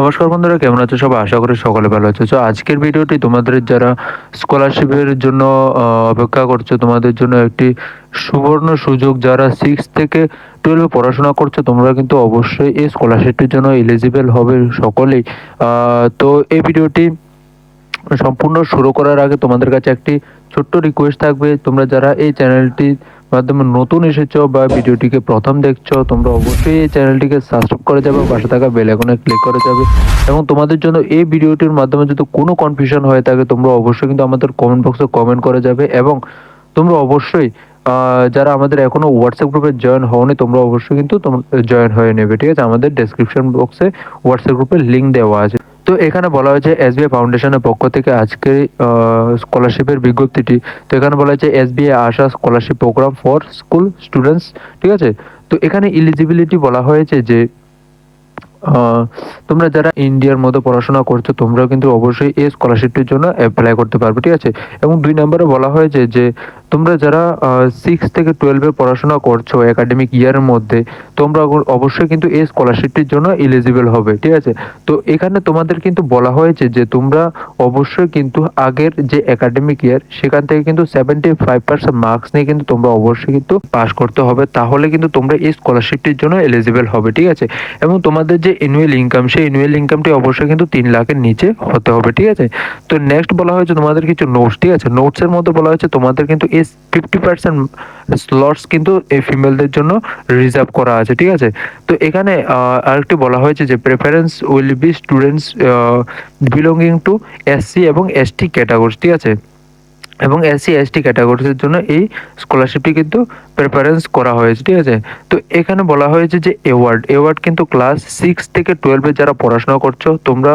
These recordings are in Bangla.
নমস্কার বন্ধুরা, কেমন আছো সবাই? আশা করি সকলে ভালো আছো। আজকের ভিডিওটি তোমাদের যারা স্কলারশিপের জন্য অপেক্ষা করছো, তোমাদের জন্য একটি সুবর্ণ সুযোগ। যারা 6 থেকে 12 এ পড়াশোনা করছো, তোমরা কিন্তু অবশ্যই এই স্কলারশিপটির জন্য এলিজিবল হবে সকলেই। তো এই ভিডিওটি সম্পূর্ণ শুরু করার আগে তোমাদের কাছে একটি ছোট্ট রিকোয়েস্ট থাকবে। তোমরা যারা এই চ্যানেলটির মাধ্যমে নতুন এসেছো বা ভিডিওটিকে প্রথম দেখছো, তোমরা অবশ্যই এই চ্যানেলটিকে সাবস্ক্রাইব করে যাবে, পাশে থাকা বেল আইকনে ক্লিক করে যাবে। এবং তোমাদের জন্য এই ভিডিওটির মাধ্যমে যদি কোনো কনফিউশন হয়ে থাকে, তোমরা অবশ্যই কিন্তু আমাদের কমেন্ট বক্সে কমেন্ট করে যাবে। এবং তোমরা অবশ্যই যারা আমাদের এখনো হোয়াটসঅ্যাপ গ্রুপে জয়েন হওনি, তোমরা অবশ্যই কিন্তু জয়েন হয়ে নেবে, ঠিক আছে? আমাদের ডেসক্রিপশন বক্সে হোয়াটসঅ্যাপ গ্রুপের লিঙ্ক দেওয়া আছে। তো এখানে বলা হয়েছে এসবিআই ফাউন্ডেশনের পক্ষ থেকে আজকে স্কলারশিপের বিজ্ঞপ্তিটি। তো এখানে বলা হয়েছে SBI Asha scholarship program for school students, ঠিক আছে? তো এখানে ইলিজিবিলিটি বলা হয়েছে যে তোমরা যারা ইন্ডিয়ার মধ্যে পড়াশোনা করছো, তোমরা কিন্তু অবশ্যই এই স্কলারশিপটির জন্য অ্যাপ্লাই করতে পারবে, ঠিক আছে? এবং 2 নম্বরে বলা হয়েছে যে তোমরা যারা 6 থেকে 12 এ পড়াশোনা করছো একাডেমিক ইয়ারের মধ্যে, তোমরা অবশ্যই কিন্তু এই স্কলারশিপটির জন্য এলিজিবল হবে, ঠিক আছে? তো এখানে তোমাদের কিন্তু বলা হয়েছে যে তোমরা অবশ্যই কিন্তু আগের যে একাডেমিক ইয়ার, সেখান থেকে কিন্তু 75% মার্কস নিয়ে কিন্তু তোমরা অবশ্যই কিন্তু পাস করতে হবে। তাহলে কিন্তু তোমরা এই স্কলারশিপটির জন্য এলিজিবল হবে, ঠিক আছে? এবং তোমাদের যে অ্যানুয়াল ইনকাম, সেই অ্যানুয়াল ইনকামটি অবশ্যই কিন্তু 3 লাখের নিচে হতে হবে, ঠিক আছে? তো নেক্সট বলা হয়েছে তোমাদের কিছু নোটস, ঠিক আছে? নোটসের মধ্যে বলা হয়েছে তোমাদের কিন্তু এই 50% স্লটস কিন্তু এই ফিমেলদের জন্য রিজার্ভ করা আছে, ঠিক আছে? তো এখানে আরেকটি বলা হয়েছে যে preference will be students belonging to SC এবং এসটি ক্যাটাগরি, ঠিক আছে? এবং এসসি এসটি ক্যাটাগরিজের জন্য এই স্কলারশিপটি কিন্তু প্রেফারেন্স করা হয়েছে, ঠিক আছে? তো এখানে বলা হয়েছে যে অ্যাওয়ার্ড কিন্তু ক্লাস 6 থেকে 12 এ যারা পড়াশোনা করছো, তোমরা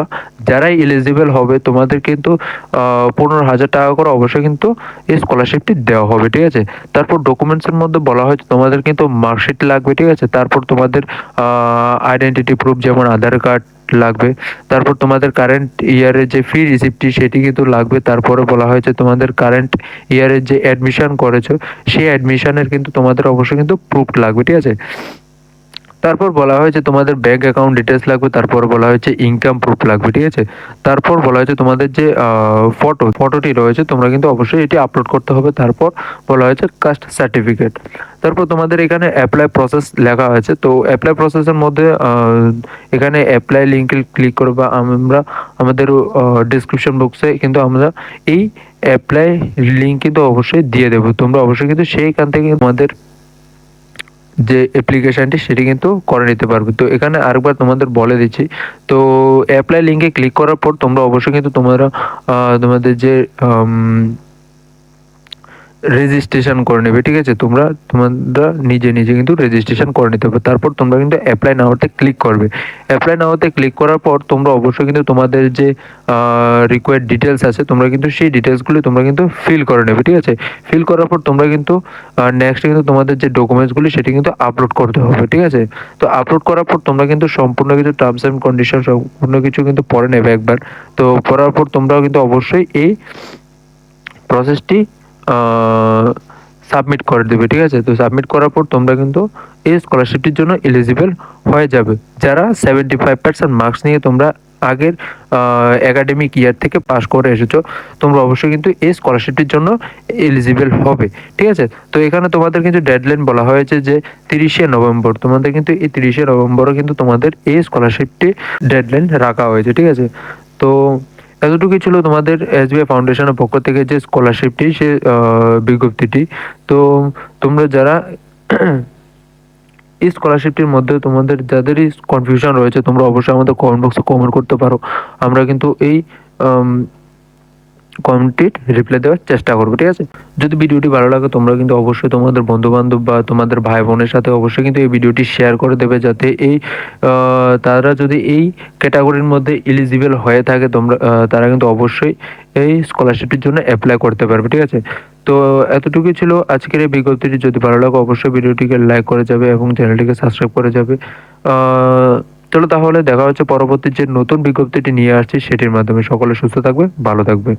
যারাই এলিজিবল হবে, তোমাদের কিন্তু 15,000 টাকা করে অবশ্যই কিন্তু এই স্কলারশিপটি দেওয়া হবে, ঠিক আছে? তারপর ডকুমেন্টসের মধ্যে বলা হয়েছে তোমাদের কিন্তু মার্কশিট লাগবে, ঠিক আছে? তারপর তোমাদের আইডেন্টিটি প্রুফ যেমন আধার কার্ড লাগবে। তারপর তোমাদের কারেন্ট ইয়ারের যে ফি রিসিপ্টটি, সেটি কিন্তু লাগবে। তারপরে বলা হয়েছে তোমাদের কারেন্ট ইয়ারের যে অ্যাডমিশন করেছো, সেই অ্যাডমিশনের কিন্তু তোমাদের অবশ্যই কিন্তু প্রুফ লাগবে, ঠিক আছে? তারপর বলা হয়েছে তোমাদের ব্যাংক অ্যাকাউন্ট ডিটেলস লাগবে। তারপর বলা হয়েছে ইনকাম প্রুফ লাগবে, ঠিক আছে? তারপর বলা হয়েছে তোমাদের যে ফটোটি রয়েছে, তোমরা কিন্তু অবশ্যই এটি আপলোড করতে হবে। তারপর বলা হয়েছে কাস্ট সার্টিফিকেট। তারপর তোমাদের এখানে অ্যাপ্লাই প্রসেস লেখা আছে। তো অ্যাপ্লাই প্রসেসের মধ্যে এখানে অ্যাপ্লাই লিঙ্কে ক্লিক করে বা আমরা আমাদের ডিসক্রিপশন বক্সে কিন্তু আমরা এই অ্যাপ্লাই লিঙ্ক কিন্তু অবশ্যই দিয়ে দেবো। তোমরা অবশ্যই কিন্তু সেইখান থেকে তোমাদের যে অ্যাপ্লিকেশনটি সেটি কিন্তু করে নিতে পারবে। তো এখানে আরেকবার তোমাদের বলে দিচ্ছি। তো অ্যাপ্লাই লিঙ্কে ক্লিক করার পর তোমরা অবশ্যই কিন্তু তোমাদের যে রেজিস্ট্রেশন করে নেবে, ঠিক আছে? তোমরা নিজে কিন্তু রেজিস্ট্রেশন করে নিতে হবে। তারপর তোমরা কিন্তু অ্যাপ্লাই নাওতে ক্লিক করবে। অ্যাপ্লাই নাওতে ক্লিক করার পর তোমরা অবশ্যই কিন্তু তোমাদের যে রিকোয়ার্ড ডিটেলস আছে, তোমরা কিন্তু সেই ডিটেলসগুলি তোমরা কিন্তু ফিল করে নেবে, ঠিক আছে? ফিল করার পর তোমরা কিন্তু নেক্সট কিন্তু তোমাদের যে ডকুমেন্টসগুলি সেটি কিন্তু আপলোড করতে হবে, ঠিক আছে? তো আপলোড করার পর তোমরা কিন্তু সম্পূর্ণ কিছু টার্মস অ্যান্ড কন্ডিশন সম্পূর্ণ কিছু কিন্তু পড়ে নেবে একবার। তো পড়ার পর তোমরাও কিন্তু অবশ্যই এই প্রসেসটি সাবমিট করে দেবে, ঠিক আছে? তো সাবমিট করার পর তোমরা কিন্তু এই স্কলারশিপটির জন্য এলিজিবল হয়ে যাবে। যারা 75% মার্কস নিয়ে তোমরা আগের একাডেমিক ইয়ার থেকে পাস করে এসেছো, তোমরা অবশ্যই কিন্তু এই স্কলারশিপটির জন্য এলিজিবল হবে, ঠিক আছে? তো এখানে তোমাদের কিন্তু ডেডলাইন বলা হয়েছে যে 30শে নভেম্বর। তোমাদের কিন্তু এই 30শে নভেম্বরও কিন্তু তোমাদের এই স্কলারশিপটি ডেডলাইন রাখা হয়েছে, ঠিক আছে? তো এতটুকুই ছিল তোমাদের এসবিআই ফাউন্ডেশনের পক্ষ থেকে যে স্কলারশিপটি, সে বিজ্ঞপ্তিটি। তো তোমরা যারা এই স্কলারশিপটির মধ্যে তোমাদের যাদেরই কনফিউশন রয়েছে, তোমরা অবশ্যই আমাদের কমেন্ট বক্সে কমেন্ট করতে পারো। আমরা কিন্তু এই কমেন্টটির রিপ্লাই দেওয়ার চেষ্টা করবো, ঠিক আছে? যদি ভিডিওটি ভালো লাগে, তোমরা কিন্তু অবশ্যই তোমাদের বন্ধু বান্ধব বা তোমাদের ভাই বোনের সাথে অবশ্যই কিন্তু এই ভিডিওটি শেয়ার করে দেবে, যাতে তারা যদি এই ক্যাটাগরির মধ্যে এলিজিবল হয়ে থাকে, তারা কিন্তু অবশ্যই এই স্কলারশিপটির জন্য অ্যাপ্লাই করতে পারবে, ঠিক আছে? তো এতটুকুই ছিল আজকের এই বিজ্ঞপ্তিটি। যদি ভালো লাগে অবশ্যই ভিডিওটিকে লাইক করে যাবে এবং চ্যানেলটিকে সাবস্ক্রাইব করে যাবে। চলো তাহলে দেখা হচ্ছে পরবর্তী যে নতুন বিজ্ঞপ্তিটি নিয়ে আসছি সেটির মাধ্যমে। সকলে সুস্থ থাকবে, ভালো থাকবে।